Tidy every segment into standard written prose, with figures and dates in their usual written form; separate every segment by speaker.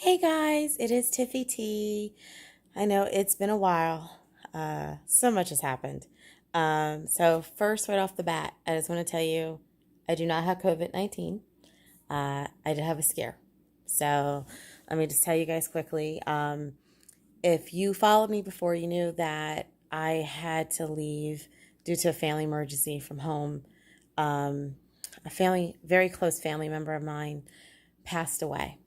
Speaker 1: Hey guys, it is Tiffy T. I know it's been a while. So much has happened. So first, right off the bat, I just want to tell you, I do not have COVID-19. I did have a scare. So let me just tell you guys quickly. If you followed me before, you knew that I had to leave due to a family emergency from home. Very close family member of mine passed away.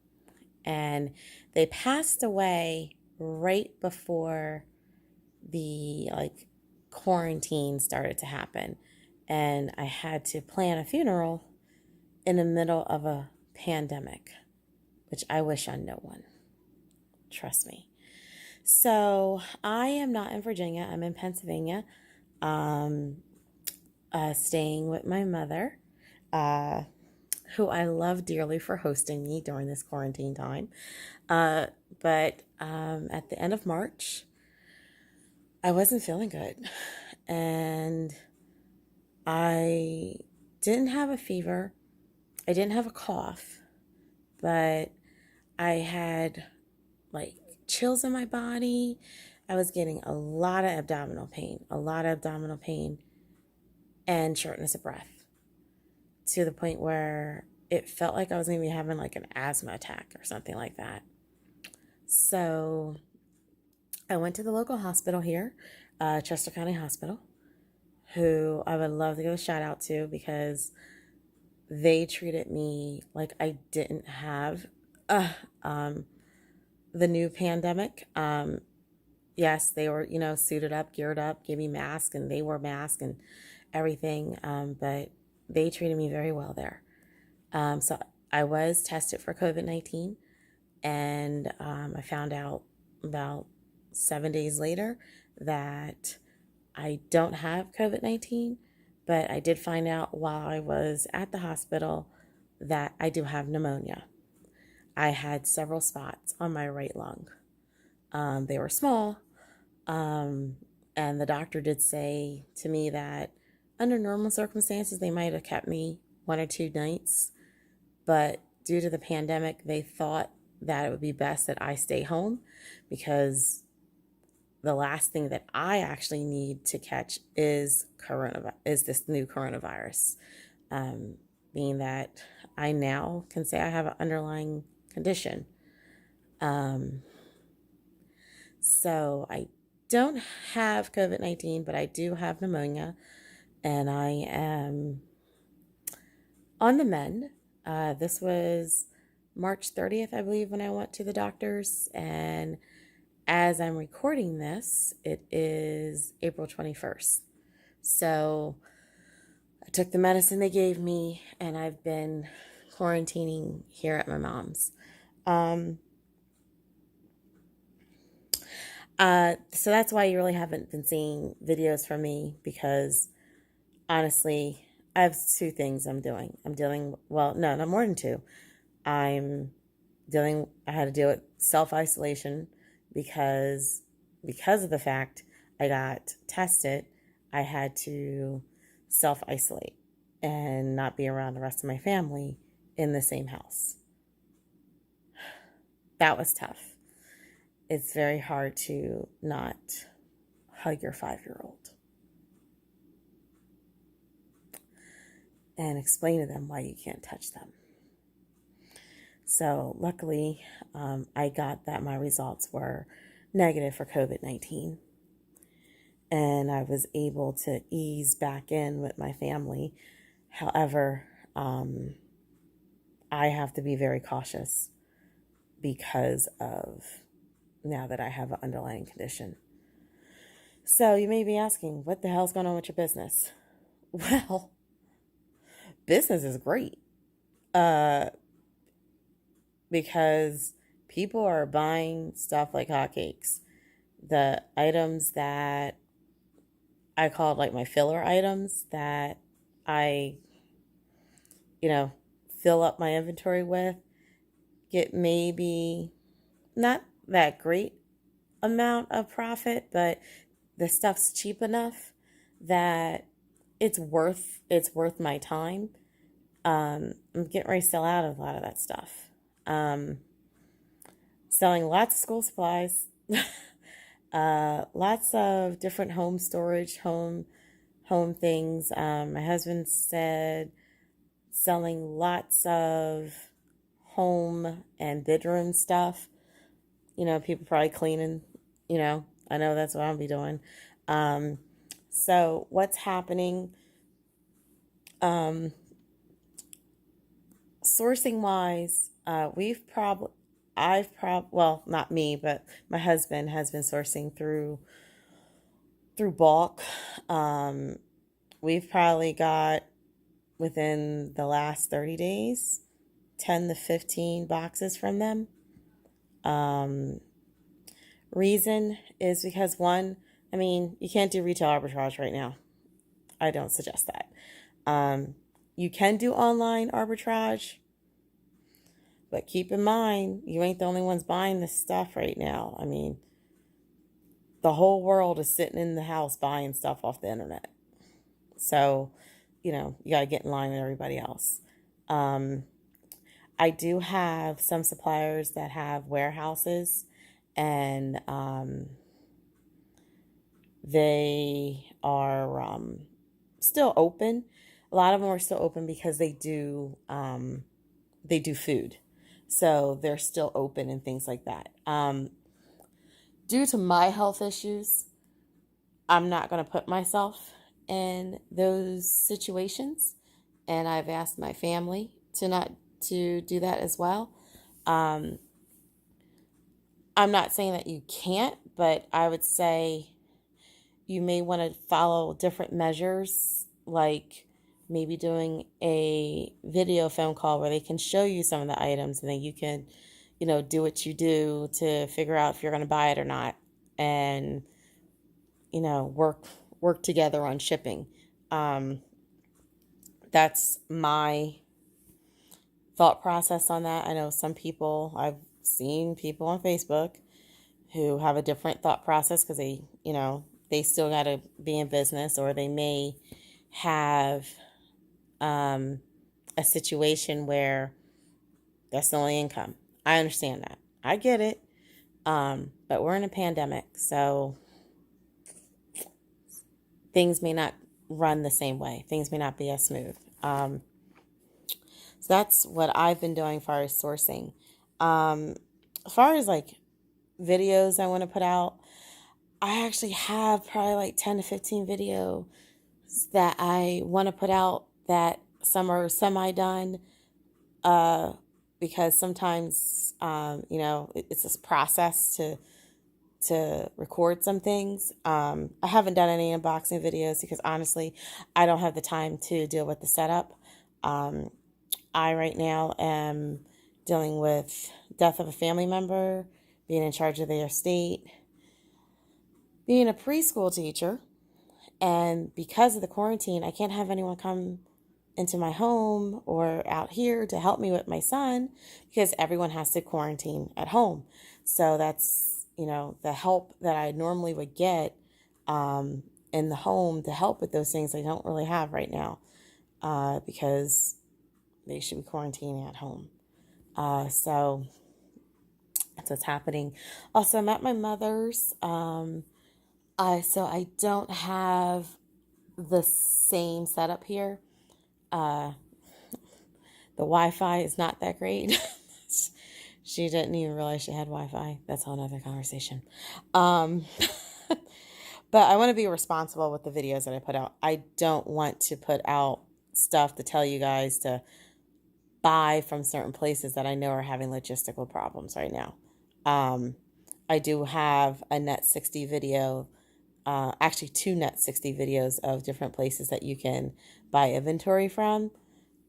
Speaker 1: And they passed away right before the quarantine started to happen. And I had to plan a funeral in the middle of a pandemic, which I wish on no one. Trust me. So I am not in Virginia. I'm in Pennsylvania, staying with my mother, who I love dearly for hosting me during this quarantine time. But at the end of March, I wasn't feeling good. And I didn't have a fever. I didn't have a cough. But I had chills in my body. I was getting a lot of abdominal pain, and shortness of breath, to the point where it felt like I was going to be having an asthma attack or something like that. So I went to the local hospital here, Chester County Hospital, who I would love to give a shout out to because they treated me like I didn't have the new pandemic. Yes, they were, suited up, geared up, gave me masks, and they wore masks and everything. But they treated me very well there. So I was tested for COVID-19, and I found out about 7 days later that I don't have COVID-19, but I did find out while I was at the hospital that I do have pneumonia. I had several spots on my right lung. They were small, and the doctor did say to me that under normal circumstances, they might have kept me 1 or 2 nights, but due to the pandemic, they thought that it would be best that I stay home because the last thing that I actually need to catch is this new coronavirus, being that I now can say I have an underlying condition. So I don't have COVID-19, but I do have pneumonia, and I am on the mend. This was March 30th, I believe, when I went to the doctors, and as I'm recording this, it is April 21st. So I took the medicine they gave me, and I've been quarantining here at my mom's. So that's why you really haven't been seeing videos from me, because honestly, I have 2 things I'm doing. No, more than 2. I had to deal with self-isolation because of the fact I got tested. I had to self-isolate and not be around the rest of my family in the same house. That was tough. It's very hard to not hug your 5-year-old and explain to them why you can't touch them. So luckily, I got that my results were negative for COVID-19. And I was able to ease back in with my family. However, I have to be very cautious because of now that I have an underlying condition. So you may be asking, what the hell's going on with your business? Well, business is great. Because people are buying stuff like hotcakes. The items that I called my filler items that I, fill up my inventory with, get maybe not that great amount of profit, but the stuff's cheap enough that it's worth my time. I'm getting ready to sell out of a lot of that stuff. selling lots of school supplies, lots of different home storage, home things. My husband said selling lots of home and bedroom stuff. People probably cleaning, I know that's what I'll be doing. So what's happening, sourcing wise, well, not me, but my husband has been sourcing through bulk. We've probably got, within the last 30 days, 10 to 15 boxes from them. Reason is because, one, you can't do retail arbitrage right now. I don't suggest that. You can do online arbitrage, but keep in mind, you ain't the only ones buying this stuff right now. The whole world is sitting in the house buying stuff off the internet. So, you got to get in line with everybody else. I do have some suppliers that have warehouses, and they are still open. A lot of them are still open because they do food. So they're still open and things like that. Due to my health issues, I'm not going to put myself in those situations. And I've asked my family to do that as well. I'm not saying that you can't, but I would say you may want to follow different measures, like maybe doing a video phone call where they can show you some of the items, and then you can, do what you do to figure out if you're going to buy it or not, and, work together on shipping. That's my thought process on that. I know I've seen people on Facebook who have a different thought process because they still got to be in business, or they may have a situation where that's the only income. I understand that. I get it. But we're in a pandemic, so things may not run the same way. Things may not be as smooth. So that's what I've been doing as far as sourcing. As far as like videos I want to put out, I actually have probably like 10 to 15 videos that I want to put out, that some are semi-done, because sometimes, it's this process to record some things. I haven't done any unboxing videos because honestly, I don't have the time to deal with the setup. I right now am dealing with death of a family member, being in charge of their estate, being a preschool teacher, and because of the quarantine, I can't have anyone come into my home or out here to help me with my son because everyone has to quarantine at home. So that's, the help that I normally would get in the home to help with those things I don't really have right now, because they should be quarantining at home. So that's what's happening. Also, I'm at my mother's. So I don't have the same setup here. The Wi-Fi is not that great. She didn't even realize she had Wi-Fi. That's a whole nother conversation. But I want to be responsible with the videos that I put out. I don't want to put out stuff to tell you guys to buy from certain places that I know are having logistical problems right now. I do have a Net 60 video, actually 2 Net 60 videos of different places that you can buy inventory from,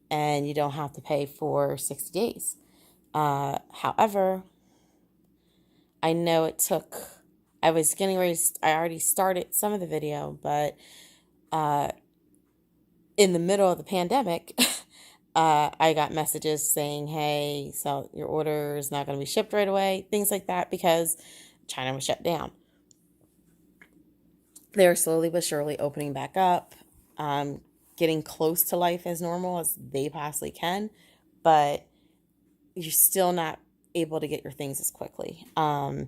Speaker 1: and you don't have to pay for 60 days. However, I know I was getting ready, I already started some of the video, but in the middle of the pandemic, I got messages saying, hey, so your order is not going to be shipped right away, things like that, because China was shut down. They're slowly but surely opening back up, getting close to life as normal as they possibly can, but you're still not able to get your things as quickly. I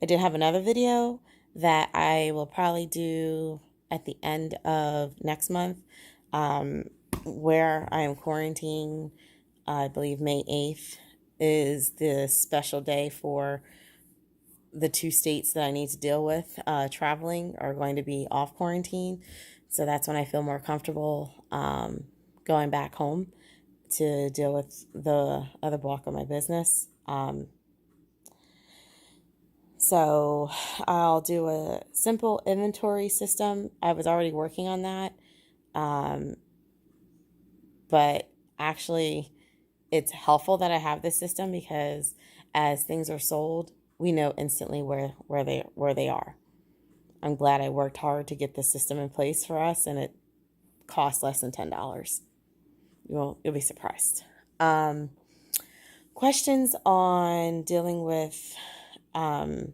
Speaker 1: did have another video that I will probably do at the end of next month, where I am quarantining. I believe May 8th is the special day for the 2 states that I need to deal with traveling are going to be off quarantine. So that's when I feel more comfortable going back home to deal with the other block of my business. So I'll do a simple inventory system. I was already working on that. But actually it's helpful that I have this system because as things are sold, we know instantly where they are. I'm glad I worked hard to get this system in place for us, and it cost less than $10. You'll be surprised. Questions on dealing with how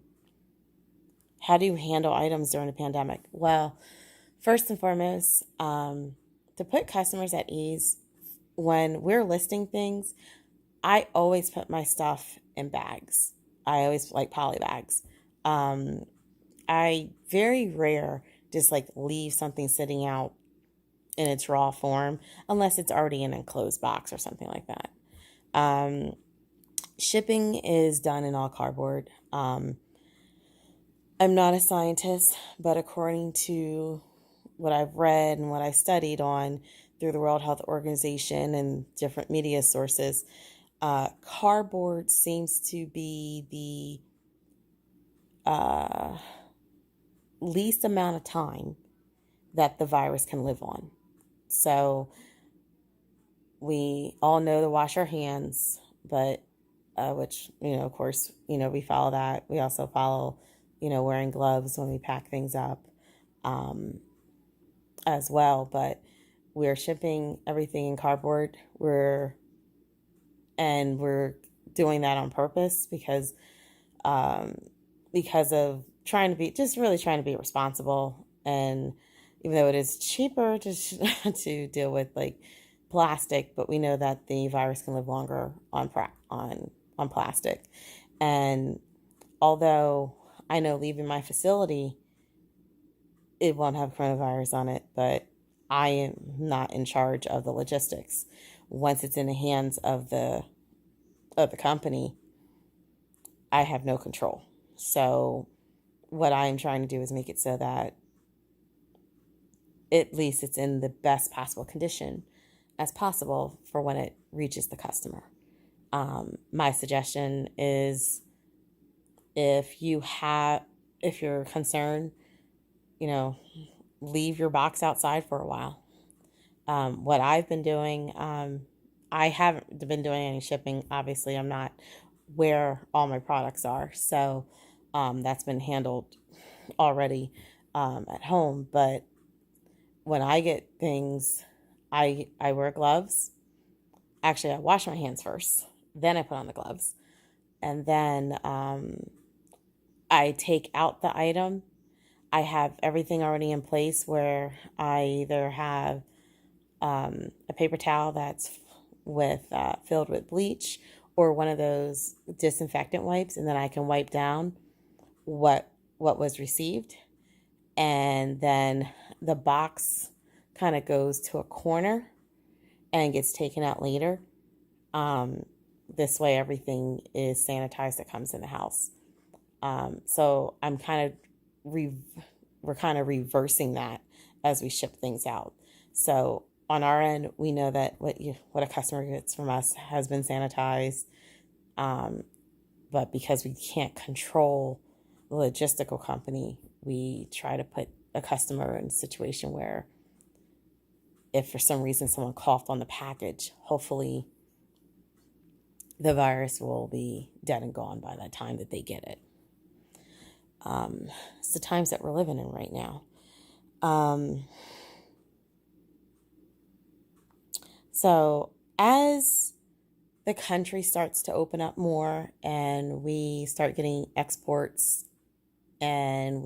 Speaker 1: do you handle items during a pandemic? Well, first and foremost, to put customers at ease, when we're listing things, I always put my stuff in bags. I always like poly bags. I very rare just like leave something sitting out in its raw form unless it's already in an enclosed box or something like that. Shipping is done in all cardboard. I'm not a scientist, but according to what I've read and what I studied on through the World Health Organization and different media sources, cardboard seems to be the least amount of time that the virus can live on. So we all know to wash our hands, but which, of course, we follow that. We also follow, wearing gloves when we pack things up as well. But we're shipping everything in cardboard. We're doing that on purpose because of trying to be responsible. And even though it is cheaper to deal with like plastic, but we know that the virus can live longer on plastic. And although I know leaving my facility, it won't have coronavirus on it, but I am not in charge of the logistics. Once it's in the hands of the company, I have no control. So what I'm trying to do is make it so that at least it's in the best possible condition as possible for when it reaches the customer. My suggestion is if you're concerned, leave your box outside for a while. What I've been doing, I haven't been doing any shipping. Obviously, I'm not where all my products are. So that's been handled already at home. But when I get things, I wear gloves. Actually, I wash my hands first. Then I put on the gloves. And then I take out the item. I have everything already in place where I either have a paper towel that's filled with bleach or one of those disinfectant wipes, and then I can wipe down what was received. And then the box kind of goes to a corner and gets taken out later. This way everything is sanitized that comes in the house. So we're kind of reversing that as we ship things out. So on our end, we know that what a customer gets from us has been sanitized. But because we can't control the logistical company, we try to put a customer in a situation where if for some reason someone coughed on the package, hopefully the virus will be dead and gone by the time that they get it. It's the times that we're living in right now. So as the country starts to open up more and we start getting exports and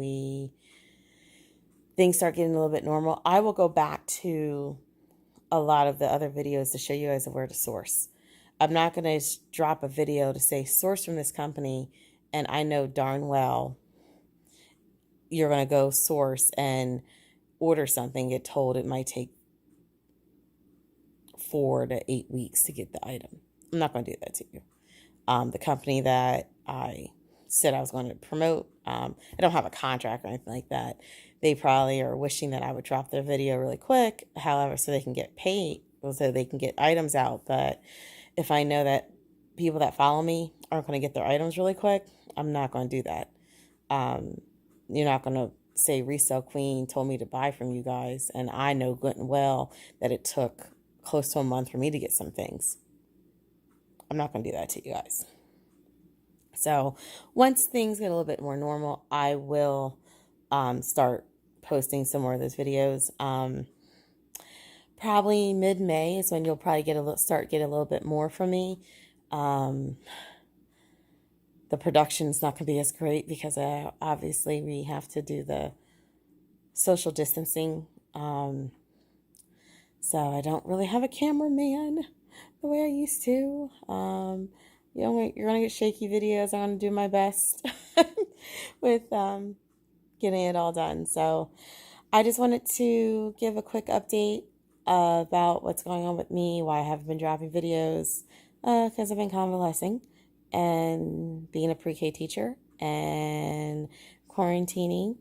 Speaker 1: things start getting a little bit normal, I will go back to a lot of the other videos to show you guys where to source. I'm not going to drop a video to say source from this company, and I know darn well you're going to go source and order something, get told it might take 4 to 8 weeks to get the item. I'm not going to do that to you. The company that I said I was going to promote, I don't have a contract or anything like that. They probably are wishing that I would drop their video really quick, however, so they can get paid, so they can get items out. But if I know that people that follow me aren't going to get their items really quick, I'm not going to do that. You're not going to say Resell Queen told me to buy from you guys, and I know good and well that it took close to a month for me to get some things. I'm not going to do that to you guys. So once things get a little bit more normal, I will start posting some more of those videos. Probably mid-May is when you'll probably start getting a little bit more from me. The production's not going to be as great because obviously we have to do the social distancing. So I don't really have a cameraman the way I used to. You're going to get shaky videos. I'm going to do my best with getting it all done. So I just wanted to give a quick update about what's going on with me, why I haven't been dropping videos, because I've been convalescing and being a pre-K teacher and quarantining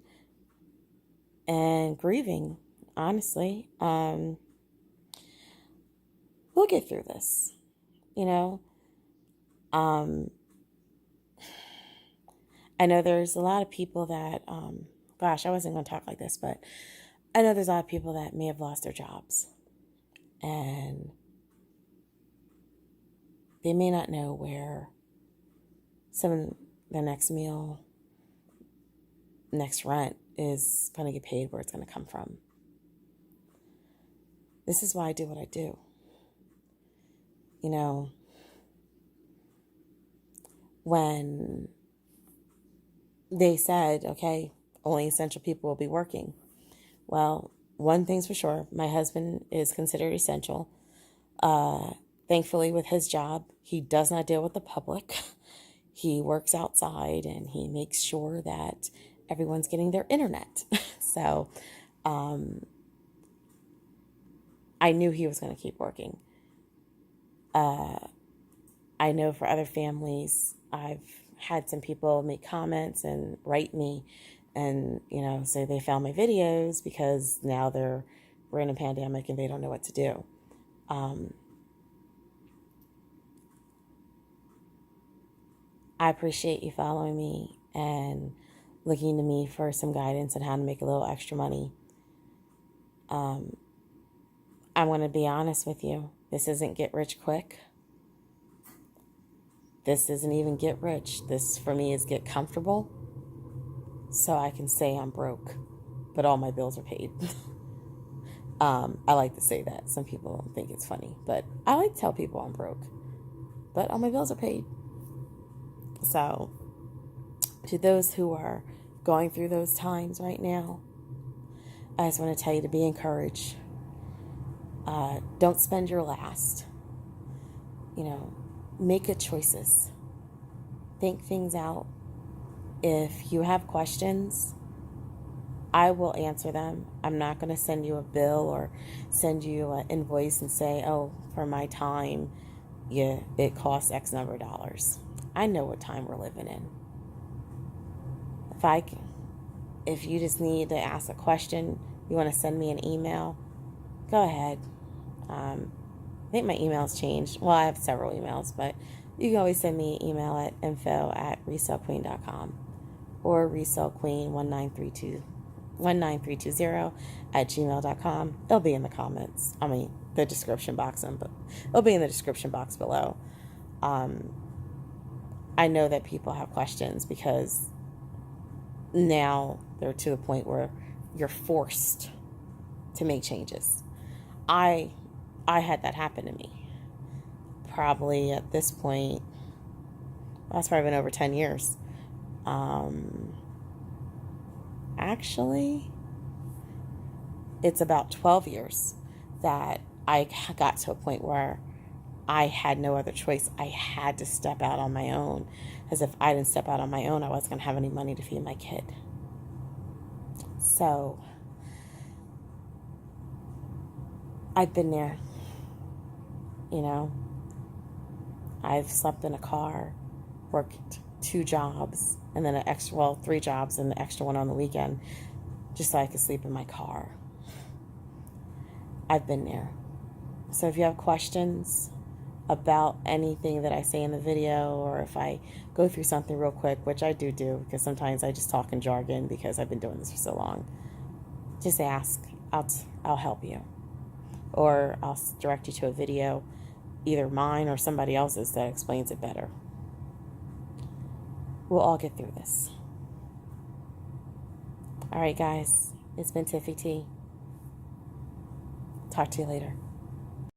Speaker 1: and grieving, honestly. We'll get through this, you know. I know there's a lot of people that, gosh, I wasn't going to talk like this, but I know there's a lot of people that may have lost their jobs, and they may not know where their next meal, next rent is going to get paid, where it's going to come from. This is why I do what I do. You know, when they said, okay, only essential people will be working. Well, one thing's for sure, my husband is considered essential. Thankfully, with his job, he does not deal with the public. He works outside and he makes sure that everyone's getting their internet. So I knew he was going to keep working. I know for other families, I've had some people make comments and write me and, you know, say they found my videos because now we're in a pandemic and they don't know what to do. I appreciate you following me and looking to me for some guidance on how to make a little extra money. I'm going to be honest with you. This isn't get rich quick. This isn't even get rich. This for me is get comfortable so I can say I'm broke, but all my bills are paid. I like to say that. Some people think it's funny, but I like to tell people I'm broke, but all my bills are paid. So to those who are going through those times right now, I just want to tell you to be encouraged. Don't spend your last. You know, make good choices. Think things out. If you have questions, I will answer them. I'm not going to send you a bill or send you an invoice and say, oh, for my time, yeah, it costs X number of dollars. I know what time we're living in. If you just need to ask a question, you want to send me an email, go ahead. I think my email's changed. Well, I have several emails, but you can always send me an email at info@resellqueen.com or resellqueen19320@gmail.com. It'll be in the comments. The description box, but it'll be in the description box below. I know that people have questions because now they're to the point where you're forced to make changes. I had that happen to me. Probably at this point, that's probably been over 10 years. Actually, it's about 12 years that I got to a point where I had no other choice. I had to step out on my own. As if I didn't step out on my own, I wasn't going to have any money to feed my kid. So I've been there. You know, I've slept in a car, worked 2 jobs, and then 3 jobs and the extra one on the weekend, just so I could sleep in my car. I've been there. So if you have questions about anything that I say in the video, or if I go through something real quick, which I do because sometimes I just talk in jargon because I've been doing this for so long, just ask. I'll help you. Or I'll direct you to a video, either mine or somebody else's, that explains it better. We'll all get through this. All right, guys. It's been Tiffy T. Talk to you later.